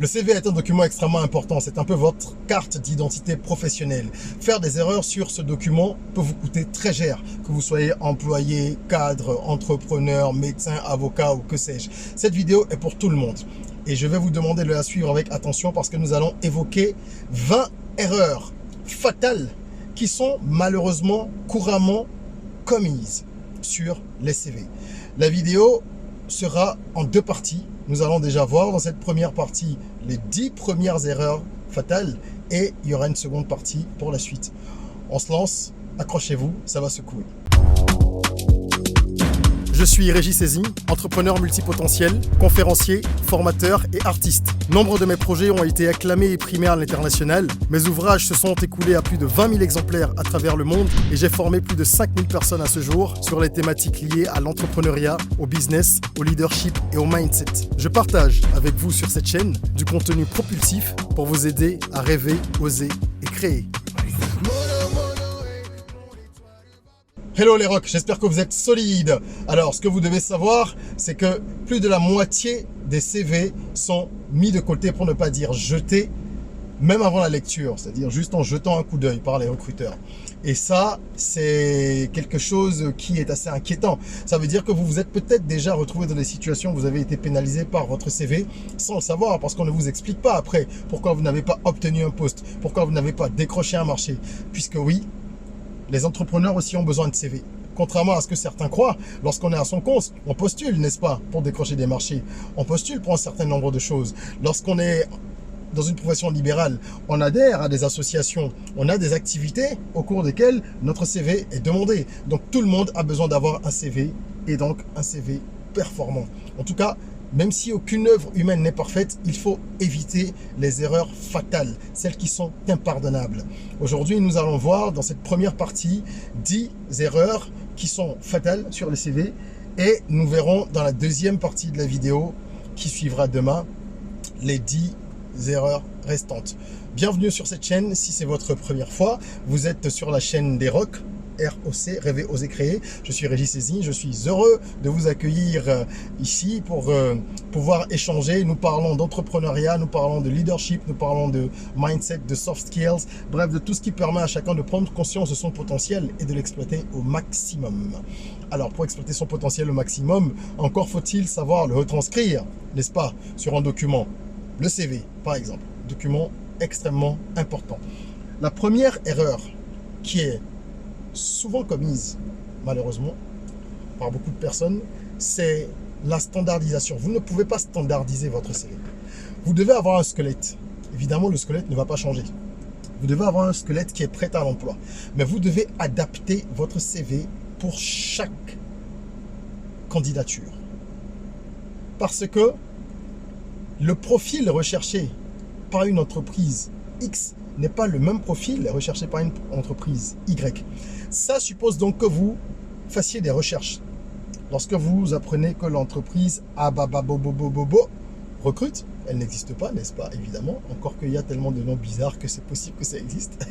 Le CV est un document extrêmement important, c'est un peu votre carte d'identité professionnelle. Faire des erreurs sur ce document peut vous coûter très cher, que vous soyez employé, cadre, entrepreneur, médecin, avocat ou que sais-je. Cette vidéo est pour tout le monde et je vais vous demander de la suivre avec attention parce que nous allons évoquer 20 erreurs fatales qui sont malheureusement couramment commises sur les CV. La vidéo sera en deux parties. Nous allons déjà voir dans cette première partie les 10 premières erreurs fatales et il y aura une seconde partie pour la suite. On se lance, accrochez-vous, ça va secouer. Je suis Régis Sézy, entrepreneur multipotentiel, conférencier, formateur et artiste. Nombre de mes projets ont été acclamés et primés à l'international. Mes ouvrages se sont écoulés à plus de 20 000 exemplaires à travers le monde et j'ai formé plus de 5 000 personnes à ce jour sur les thématiques liées à l'entrepreneuriat, au business, au leadership et au mindset. Je partage avec vous sur cette chaîne du contenu propulsif pour vous aider à rêver, oser et créer. Hello les rocks, j'espère que vous êtes solides. Alors, ce que vous devez savoir, c'est que plus de la moitié des CV sont mis de côté, pour ne pas dire jetés, même avant la lecture, c'est-à-dire juste en jetant un coup d'œil par les recruteurs. Et ça, c'est quelque chose qui est assez inquiétant. Ça veut dire que vous vous êtes peut-être déjà retrouvé dans des situations où vous avez été pénalisé par votre CV sans le savoir, parce qu'on ne vous explique pas après pourquoi vous n'avez pas obtenu un poste, pourquoi vous n'avez pas décroché un marché. Puisque oui, les entrepreneurs aussi ont besoin de CV. Contrairement à ce que certains croient, lorsqu'on est à son compte, on postule, n'est-ce pas, pour décrocher des marchés. On postule pour un certain nombre de choses. Lorsqu'on est dans une profession libérale, on adhère à des associations, on a des activités au cours desquelles notre CV est demandé. Donc tout le monde a besoin d'avoir un CV et donc un CV performant. En tout cas, même si aucune œuvre humaine n'est parfaite, il faut éviter les erreurs fatales, celles qui sont impardonnables. Aujourd'hui, nous allons voir dans cette première partie 10 erreurs qui sont fatales sur les CV et nous verrons dans la deuxième partie de la vidéo qui suivra demain les 10 erreurs restantes. Bienvenue sur cette chaîne. Si c'est votre première fois, vous êtes sur la chaîne des ROC. ROC, Rêver, Oser, Créer. Je suis Régis Sézy, je suis heureux de vous accueillir ici pour pouvoir échanger. Nous parlons d'entrepreneuriat, nous parlons de leadership, nous parlons de mindset, de soft skills, bref, de tout ce qui permet à chacun de prendre conscience de son potentiel et de l'exploiter au maximum. Alors, pour exploiter son potentiel au maximum, encore faut-il savoir le retranscrire, n'est-ce pas, sur un document. Le CV, par exemple, document extrêmement important. La première erreur qui est souvent commise, malheureusement, par beaucoup de personnes, c'est la standardisation. Vous ne pouvez pas standardiser votre CV. Vous devez avoir un squelette. Évidemment, le squelette ne va pas changer. Vous devez avoir un squelette qui est prêt à l'emploi. Mais vous devez adapter votre CV pour chaque candidature. Parce que le profil recherché par une entreprise X n'est pas le même profil recherché par une entreprise Y. Ça suppose donc que vous fassiez des recherches. Lorsque vous apprenez que l'entreprise recrute, elle n'existe pas, n'est-ce pas, évidemment, encore qu'il y a tellement de noms bizarres que c'est possible que ça existe.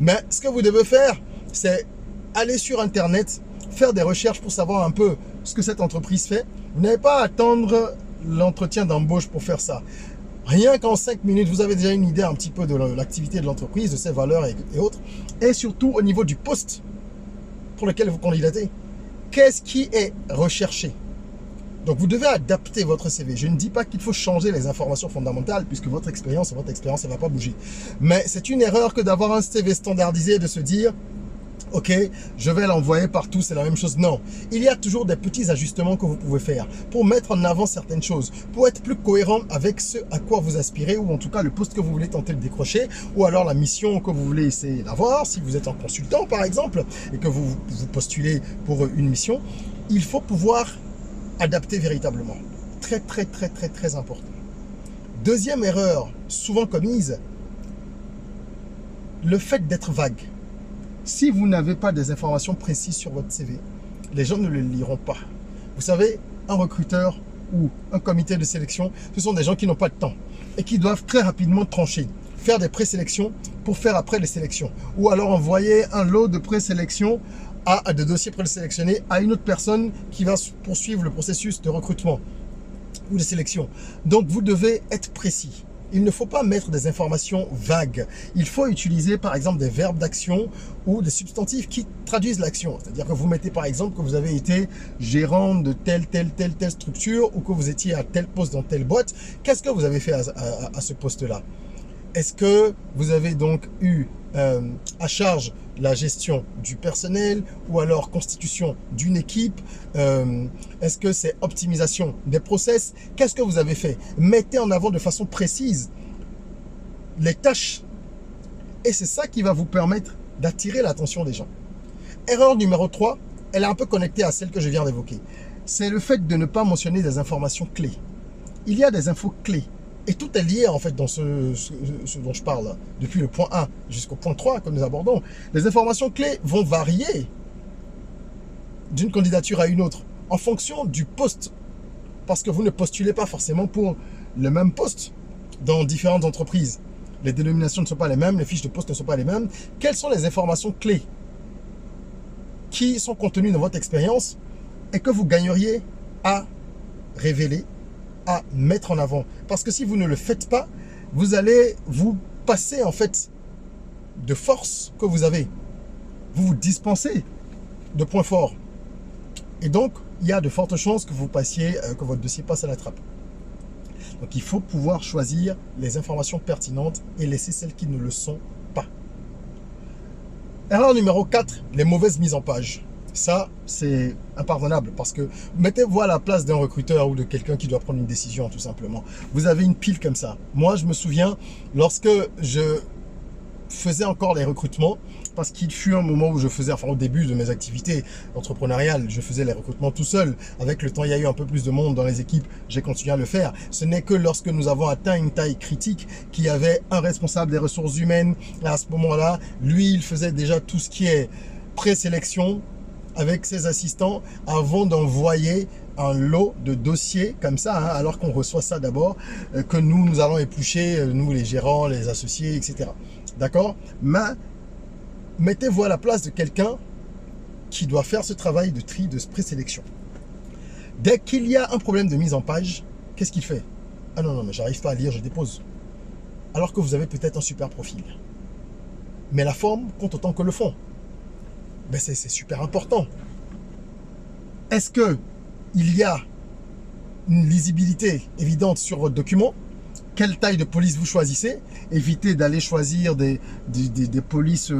Mais ce que vous devez faire, c'est aller sur Internet, faire des recherches pour savoir un peu ce que cette entreprise fait. Vous n'avez pas à attendre l'entretien d'embauche pour faire ça. Rien qu'en 5 minutes, vous avez déjà une idée un petit peu de l'activité de l'entreprise, de ses valeurs et autres. Et surtout au niveau du poste pour lequel vous candidatez. Qu'est-ce qui est recherché? Donc vous devez adapter votre CV. Je ne dis pas qu'il faut changer les informations fondamentales puisque votre expérience, elle ne va pas bouger. Mais c'est une erreur que d'avoir un CV standardisé et de se dire ok, je vais l'envoyer partout, c'est la même chose. Non, il y a toujours des petits ajustements que vous pouvez faire pour mettre en avant certaines choses, pour être plus cohérent avec ce à quoi vous aspirez ou en tout cas le poste que vous voulez tenter de décrocher ou alors la mission que vous voulez essayer d'avoir. Si vous êtes en consultant par exemple et que vous postulez pour une mission, il faut pouvoir adapter véritablement. Très, très, très, très, très important. Deuxième erreur souvent commise, le fait d'être vague. Si vous n'avez pas des informations précises sur votre CV, les gens ne le liront pas. Vous savez, un recruteur ou un comité de sélection, ce sont des gens qui n'ont pas de temps et qui doivent très rapidement trancher, faire des présélections pour faire après les sélections. Ou alors envoyer un lot de présélection de dossiers présélectionnés à une autre personne qui va poursuivre le processus de recrutement. ou de sélection. Donc, vous devez être précis. Il ne faut pas mettre des informations vagues. Il faut utiliser, par exemple, des verbes d'action ou des substantifs qui traduisent l'action. C'est-à-dire que vous mettez, par exemple, que vous avez été gérant de telle structure ou que vous étiez à tel poste dans telle boîte. Qu'est-ce que vous avez fait à ce poste-là? Est-ce que vous avez donc eu à charge la gestion du personnel ou alors constitution d'une équipe? Est-ce que c'est optimisation des process? Qu'est-ce que vous avez fait? Mettez en avant de façon précise les tâches et c'est ça qui va vous permettre d'attirer l'attention des gens. Erreur numéro 3, elle est un peu connectée à celle que je viens d'évoquer. C'est le fait de ne pas mentionner des informations clés. Il y a des infos clés. Et tout est lié en fait dans ce dont je parle, depuis le point 1 jusqu'au point 3 que nous abordons. Les informations clés vont varier d'une candidature à une autre en fonction du poste. Parce que vous ne postulez pas forcément pour le même poste dans différentes entreprises. Les dénominations ne sont pas les mêmes, les fiches de poste ne sont pas les mêmes. Quelles sont les informations clés qui sont contenues dans votre expérience et que vous gagneriez à révéler, à mettre en avant? Parce que si vous ne le faites pas, vous allez vous passer en fait de force que vous avez. Vous vous dispensez de points forts. Et donc, il y a de fortes chances que vous passiez, que votre dossier passe à la trappe. Donc, il faut pouvoir choisir les informations pertinentes et laisser celles qui ne le sont pas. Erreur numéro 4, les mauvaises mises en page. Ça, c'est impardonnable parce que mettez-vous à la place d'un recruteur ou de quelqu'un qui doit prendre une décision, tout simplement. Vous avez une pile comme ça. Moi, je me souviens, lorsque je faisais encore les recrutements, parce qu'il fut un moment où je faisais, enfin au début de mes activités entrepreneuriales, je faisais les recrutements tout seul. Avec le temps, il y a eu un peu plus de monde dans les équipes, j'ai continué à le faire. Ce n'est que lorsque nous avons atteint une taille critique qu'il y avait un responsable des ressources humaines. À ce moment-là, lui, il faisait déjà tout ce qui est présélection avec ses assistants avant d'envoyer un lot de dossiers comme ça, hein, alors qu'on reçoit ça d'abord, que nous allons éplucher, nous les gérants, les associés, etc. D'accord? Mais mettez-vous à la place de quelqu'un qui doit faire ce travail de tri, de présélection. Dès qu'il y a un problème de mise en page, qu'est-ce qu'il fait? Ah non, mais j'arrive pas à lire, je dépose. Alors que vous avez peut-être un super profil. Mais la forme compte autant que le fond. Ben c'est super important. Est-ce que il y a une lisibilité évidente sur votre document? Quelle taille de police vous choisissez? Évitez d'aller choisir des polices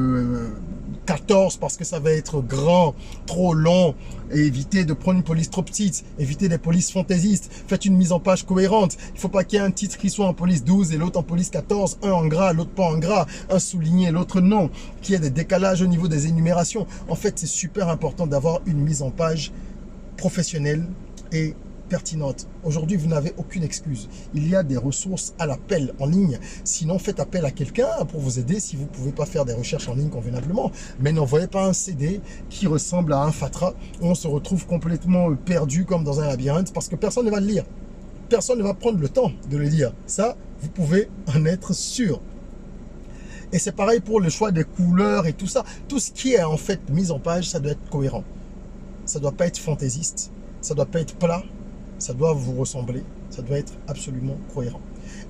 14 parce que ça va être grand, trop long. Et évitez de prendre une police trop petite. Évitez des polices fantaisistes. Faites une mise en page cohérente. Il ne faut pas qu'il y ait un titre qui soit en police 12 et l'autre en police 14. Un en gras, l'autre pas en gras. Un souligné, l'autre non. Qu'il y ait des décalages au niveau des énumérations. En fait, c'est super important d'avoir une mise en page professionnelle et pertinente. Aujourd'hui, vous n'avez aucune excuse. Il y a des ressources à l'appel en ligne. Sinon, faites appel à quelqu'un pour vous aider si vous ne pouvez pas faire des recherches en ligne convenablement. Mais n'envoyez pas un CD qui ressemble à un fatras où on se retrouve complètement perdu comme dans un labyrinthe parce que personne ne va le lire. Personne ne va prendre le temps de le lire. Ça, vous pouvez en être sûr. Et c'est pareil pour le choix des couleurs et tout ça. Tout ce qui est en fait mis en page, ça doit être cohérent. Ça ne doit pas être fantaisiste. Ça ne doit pas être plat. Ça doit vous ressembler, ça doit être absolument cohérent.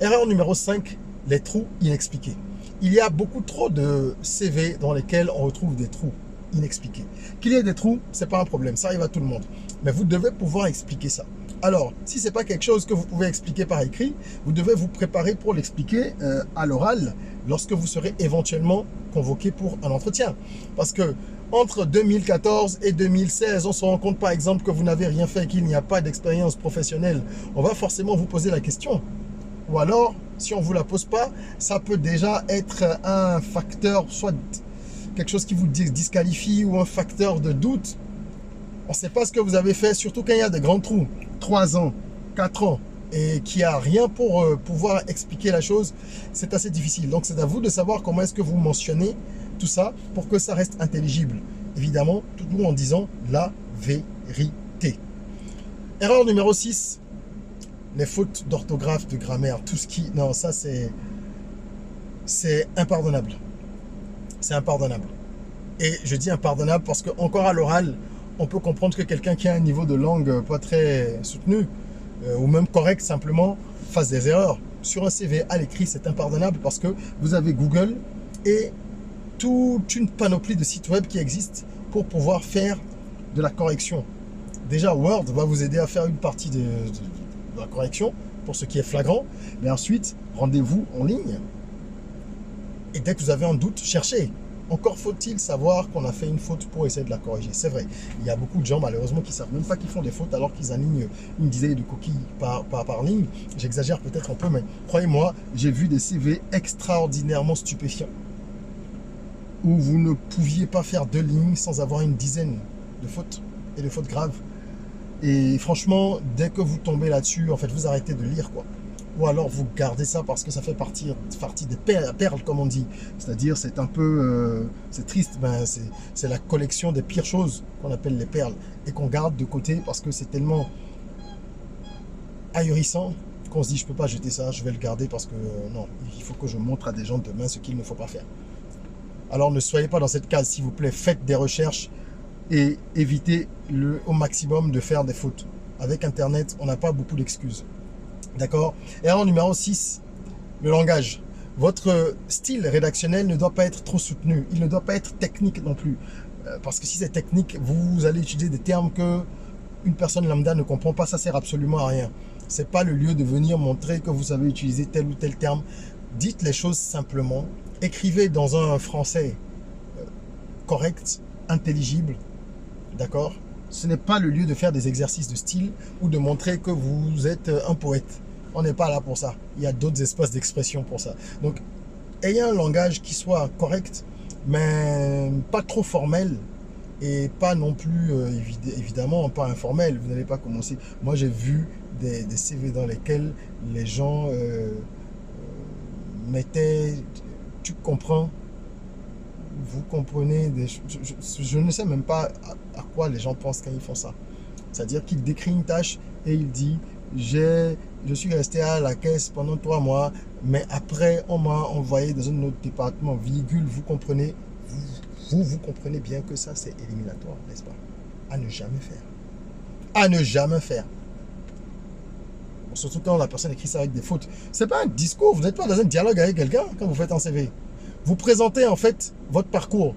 Erreur numéro 5, les trous inexpliqués. Il y a beaucoup trop de CV dans lesquels on retrouve des trous inexpliqués. Qu'il y ait des trous, ce n'est pas un problème, ça arrive à tout le monde. Mais vous devez pouvoir expliquer ça. Alors, si ce n'est pas quelque chose que vous pouvez expliquer par écrit, vous devez vous préparer pour l'expliquer à l'oral lorsque vous serez éventuellement convoqué pour un entretien. Parce que entre 2014 et 2016, on se rend compte par exemple que vous n'avez rien fait, qu'il n'y a pas d'expérience professionnelle. On va forcément vous poser la question. Ou alors, si on ne vous la pose pas, ça peut déjà être un facteur, soit quelque chose qui vous disqualifie ou un facteur de doute. On ne sait pas ce que vous avez fait, surtout quand il y a des grands trous. 3 ans, 4 ans, et qu'il n'y a rien pour pouvoir expliquer la chose, c'est assez difficile. Donc, c'est à vous de savoir comment est-ce que vous mentionnez tout ça pour que ça reste intelligible. Évidemment, toujours en disant la vérité. Erreur numéro 6, les fautes d'orthographe, de grammaire, tout ce qui... Non, ça c'est impardonnable. C'est impardonnable. Et je dis impardonnable parce qu'encore à l'oral, on peut comprendre que quelqu'un qui a un niveau de langue pas très soutenu ou même corrects simplement, fassent des erreurs. Sur un CV à l'écrit, c'est impardonnable parce que vous avez Google et toute une panoplie de sites web qui existent pour pouvoir faire de la correction. Déjà, Word va vous aider à faire une partie de la correction pour ce qui est flagrant, mais ensuite, rendez-vous en ligne. Et dès que vous avez un doute, cherchez. Encore faut-il savoir qu'on a fait une faute pour essayer de la corriger. C'est vrai, il y a beaucoup de gens malheureusement qui ne savent même pas qu'ils font des fautes alors qu'ils alignent une dizaine de coquilles par ligne. J'exagère peut-être un peu, mais croyez-moi, j'ai vu des CV extraordinairement stupéfiants où vous ne pouviez pas faire 2 lignes sans avoir une dizaine de fautes et de fautes graves. Et franchement, dès que vous tombez là-dessus, en fait, vous arrêtez de lire, quoi. Ou alors vous gardez ça parce que ça fait partie des perles, comme on dit. C'est-à-dire, c'est un peu... c'est triste, ben, c'est la collection des pires choses qu'on appelle les perles et qu'on garde de côté parce que c'est tellement ahurissant qu'on se dit, je peux pas jeter ça, je vais le garder parce que non, il faut que je montre à des gens demain ce qu'il ne faut pas faire. Alors ne soyez pas dans cette case, s'il vous plaît, faites des recherches et évitez au maximum de faire des fautes. Avec Internet, on n'a pas beaucoup d'excuses. D'accord? Erreur numéro 6, le langage. Votre style rédactionnel ne doit pas être trop soutenu. Il ne doit pas être technique non plus. Parce que si c'est technique, vous allez utiliser des termes que une personne lambda ne comprend pas. Ça sert absolument à rien. Ce n'est pas le lieu de venir montrer que vous savez utiliser tel ou tel terme. Dites les choses simplement. Écrivez dans un français correct, intelligible. D'accord? Ce n'est pas le lieu de faire des exercices de style ou de montrer que vous êtes un poète. On n'est pas là pour ça. Il y a d'autres espaces d'expression pour ça. Donc, ayez un langage qui soit correct, mais pas trop formel et pas non plus, évidemment, pas informel. Vous n'allez pas commencer. Moi, j'ai vu des CV dans lesquels les gens mettaient « tu comprends ». Vous comprenez, je ne sais même pas à quoi les gens pensent quand ils font ça. C'est-à-dire qu'il décrit une tâche et il dit je suis resté à la caisse pendant 3 mois, mais après on m'a envoyé dans un autre département, virgule, vous comprenez, vous comprenez bien que ça c'est éliminatoire, n'est-ce pas? À ne jamais faire. À ne jamais faire. Surtout quand la personne écrit ça avec des fautes. C'est pas un discours, vous n'êtes pas dans un dialogue avec quelqu'un quand vous faites un CV. Vous présentez en fait votre parcours.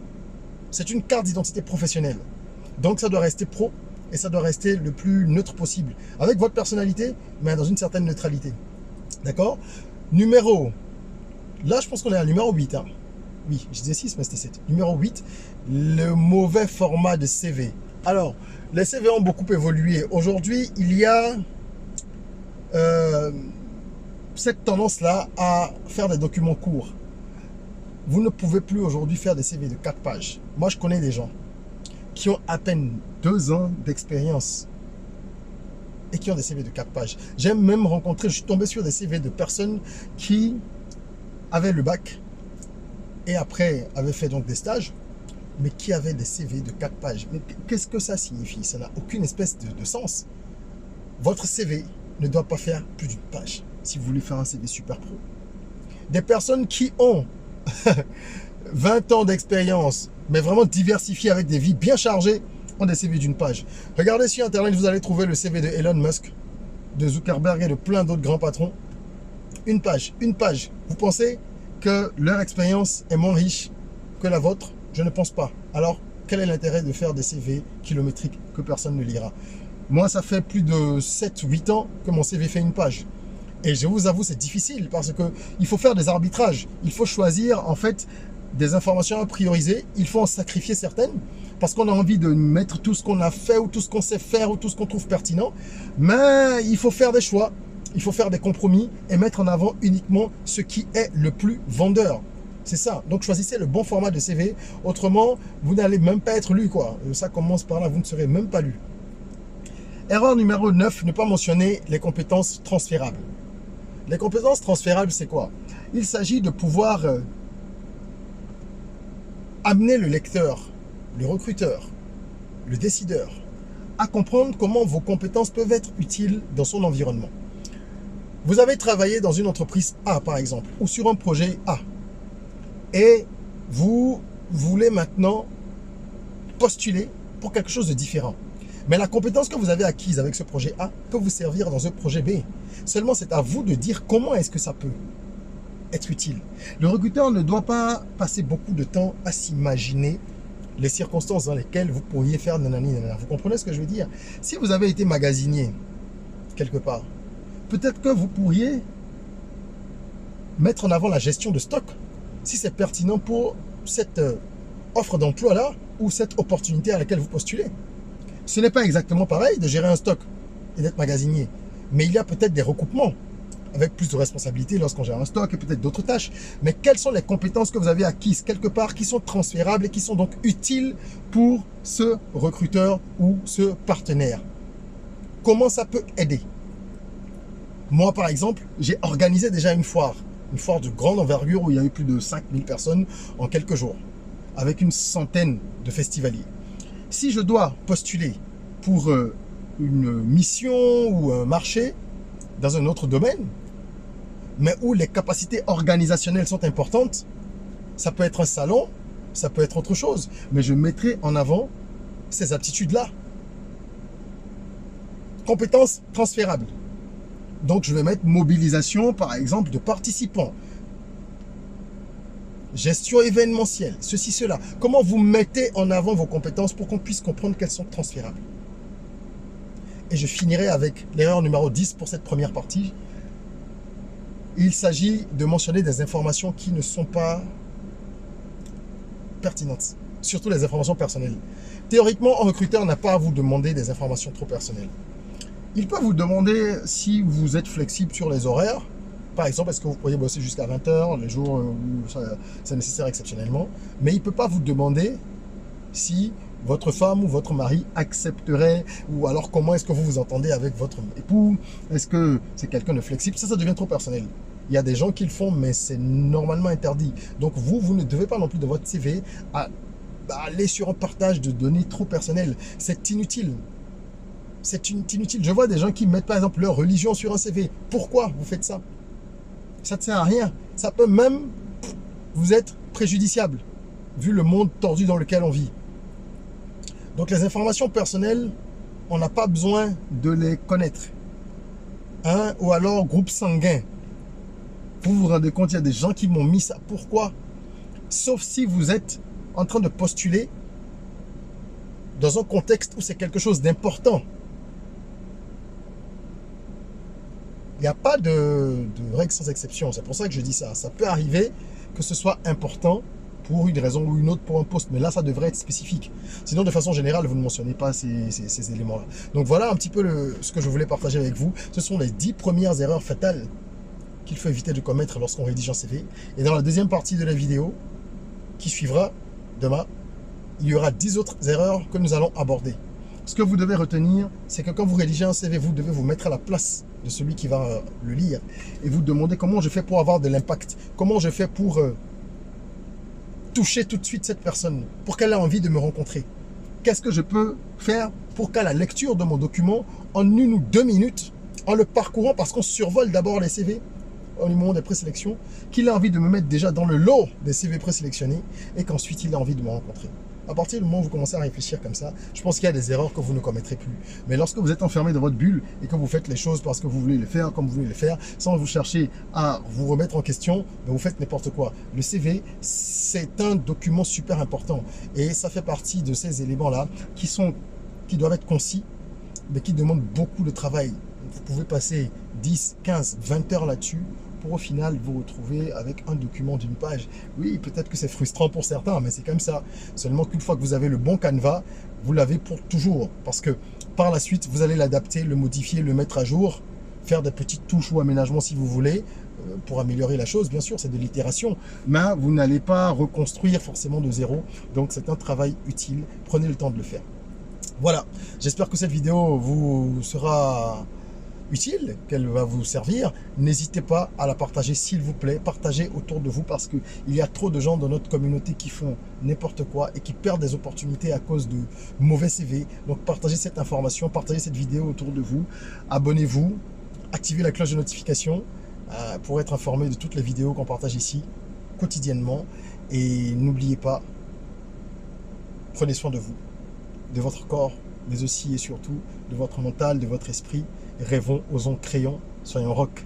C'est une carte d'identité professionnelle. Donc ça doit rester pro et ça doit rester le plus neutre possible. Avec votre personnalité, mais dans une certaine neutralité. D'accord? Numéro. Là, je pense qu'on est à numéro 8. Hein. Oui, je disais 6, mais c'était 7. Numéro 8, le mauvais format de CV. Alors, les CV ont beaucoup évolué. Aujourd'hui, il y a cette tendance-là à faire des documents courts. Vous ne pouvez plus aujourd'hui faire des CV de 4 pages. Moi, je connais des gens qui ont à peine 2 ans d'expérience et qui ont des CV de 4 pages. J'ai même rencontré, je suis tombé sur des CV de personnes qui avaient le bac et après avaient fait donc des stages, mais qui avaient des CV de 4 pages. Mais qu'est-ce que ça signifie? Ça n'a aucune espèce de sens. Votre CV ne doit pas faire plus d'une page si vous voulez faire un CV super pro. Des personnes qui ont 20 ans d'expérience, mais vraiment diversifiés avec des vies bien chargées, ont des CV d'une page. Regardez sur Internet, vous allez trouver le CV de Elon Musk, de Zuckerberg et de plein d'autres grands patrons. Une page, une page. Vous pensez que leur expérience est moins riche que la vôtre? Je ne pense pas. Alors, quel est l'intérêt de faire des CV kilométriques que personne ne lira? Moi, ça fait plus de 7-8 ans que mon CV fait une page. Et je vous avoue, c'est difficile parce qu'il faut faire des arbitrages. Il faut choisir en fait des informations à prioriser. Il faut en sacrifier certaines parce qu'on a envie de mettre tout ce qu'on a fait ou tout ce qu'on sait faire ou tout ce qu'on trouve pertinent. Mais il faut faire des choix, il faut faire des compromis et mettre en avant uniquement ce qui est le plus vendeur. C'est ça. Donc choisissez le bon format de CV. Autrement, vous n'allez même pas être lu, quoi. Ça commence par là, vous ne serez même pas lu. Erreur numéro 9, ne pas mentionner les compétences transférables. Les compétences transférables, c'est quoi? Il s'agit de pouvoir amener le lecteur, le recruteur, le décideur, à comprendre comment vos compétences peuvent être utiles dans son environnement. Vous avez travaillé dans une entreprise A, par exemple, ou sur un projet A, et vous voulez maintenant postuler pour quelque chose de différent. Mais la compétence que vous avez acquise avec ce projet A peut vous servir dans un projet B. Seulement, c'est à vous de dire comment est-ce que ça peut être utile. Le recruteur ne doit pas passer beaucoup de temps à s'imaginer les circonstances dans lesquelles vous pourriez faire nanani nanana. Vous comprenez ce que je veux dire? Si vous avez été magasinier quelque part, peut-être que vous pourriez mettre en avant la gestion de stock si c'est pertinent pour cette offre d'emploi-là ou cette opportunité à laquelle vous postulez. Ce n'est pas exactement pareil de gérer un stock et d'être magasinier, mais il y a peut-être des recoupements avec plus de responsabilités lorsqu'on gère un stock et peut-être d'autres tâches. Mais quelles sont les compétences que vous avez acquises quelque part qui sont transférables et qui sont donc utiles pour ce recruteur ou ce partenaire? Comment ça peut aider? Moi, par exemple, j'ai organisé déjà une foire de grande envergure où il y a eu plus de 5000 personnes en quelques jours, avec une centaine de festivaliers. Si je dois postuler pour une mission ou un marché dans un autre domaine, mais où les capacités organisationnelles sont importantes, ça peut être un salon, ça peut être autre chose, mais je mettrai en avant ces aptitudes-là. Compétences transférables. Donc, je vais mettre mobilisation, par exemple, de participants. Gestion événementielle, ceci, cela. Comment vous mettez en avant vos compétences pour qu'on puisse comprendre qu'elles sont transférables. Et je finirai avec l'erreur numéro 10 pour cette première partie. Il s'agit de mentionner des informations qui ne sont pas pertinentes. Surtout les informations personnelles. Théoriquement, un recruteur n'a pas à vous demander des informations trop personnelles. Il peut vous demander si vous êtes flexible sur les horaires. Par exemple, est-ce que vous pourriez bosser jusqu'à 20 h les jours où c'est nécessaire exceptionnellement. Mais il ne peut pas vous demander si votre femme ou votre mari accepterait, ou alors comment est-ce que vous vous entendez avec votre époux. Est-ce que c'est quelqu'un de flexible? Ça devient trop personnel. Il y a des gens qui le font, mais c'est normalement interdit. Donc vous ne devez pas non plus de votre CV aller sur un partage de données trop personnelles. C'est inutile. C'est inutile. Je vois des gens qui mettent par exemple leur religion sur un CV. Pourquoi vous faites ça? Ça ne sert à rien. Ça peut même vous être préjudiciable, vu le monde tordu dans lequel on vit. Donc les informations personnelles, on n'a pas besoin de les connaître. Ou alors groupe sanguin. Vous vous rendez compte, il y a des gens qui m'ont mis ça. Pourquoi? Sauf si vous êtes en train de postuler dans un contexte où c'est quelque chose d'important. Il n'y a pas de règle sans exception. C'est pour ça que je dis ça. Ça peut arriver que ce soit important pour une raison ou une autre pour un poste. Mais là, ça devrait être spécifique. Sinon, de façon générale, vous ne mentionnez pas ces éléments-là. Donc voilà un petit peu ce que je voulais partager avec vous. Ce sont les 10 premières erreurs fatales qu'il faut éviter de commettre lorsqu'on rédige un CV. Et dans la deuxième partie de la vidéo, qui suivra demain, il y aura 10 autres erreurs que nous allons aborder. Ce que vous devez retenir, c'est que quand vous rédigez un CV, vous devez vous mettre à la place de celui qui va le lire et vous demander comment je fais pour avoir de l'impact, comment je fais pour toucher tout de suite cette personne, pour qu'elle ait envie de me rencontrer. Qu'est-ce que je peux faire pour qu'à la lecture de mon document, en 1 ou 2 minutes, en le parcourant, parce qu'on survole d'abord les CV au moment des présélections, qu'il a envie de me mettre déjà dans le lot des CV présélectionnés et qu'ensuite il a envie de me rencontrer. À partir du moment où vous commencez à réfléchir comme ça, je pense qu'il y a des erreurs que vous ne commettrez plus. Mais lorsque vous êtes enfermé dans votre bulle et que vous faites les choses parce que vous voulez les faire, comme vous voulez les faire, sans vous chercher à vous remettre en question, ben vous faites n'importe quoi. Le CV, c'est un document super important et ça fait partie de ces éléments-là qui doivent être concis, mais qui demandent beaucoup de travail. Vous pouvez passer 10, 15, 20 heures là-dessus pour au final vous retrouver avec un document d'1 page. Oui, peut-être que c'est frustrant pour certains, mais c'est comme ça. Seulement qu'une fois que vous avez le bon canevas, vous l'avez pour toujours. Parce que par la suite, vous allez l'adapter, le modifier, le mettre à jour, faire des petites touches ou aménagements si vous voulez, pour améliorer la chose, bien sûr, c'est de l'itération. Mais vous n'allez pas reconstruire forcément de zéro. Donc c'est un travail utile. Prenez le temps de le faire. Voilà, j'espère que cette vidéo vous sera utile, qu'elle va vous servir. N'hésitez pas à la partager, s'il vous plaît. Partagez autour de vous parce qu'il y a trop de gens dans notre communauté qui font n'importe quoi et qui perdent des opportunités à cause de mauvais CV. Donc partagez cette information, partagez cette vidéo autour de vous. Abonnez-vous, activez la cloche de notification pour être informé de toutes les vidéos qu'on partage ici quotidiennement. Et n'oubliez pas, prenez soin de vous, de votre corps mais aussi et surtout de votre mental, de votre esprit. Rêvons, osons, créons, soyons rock.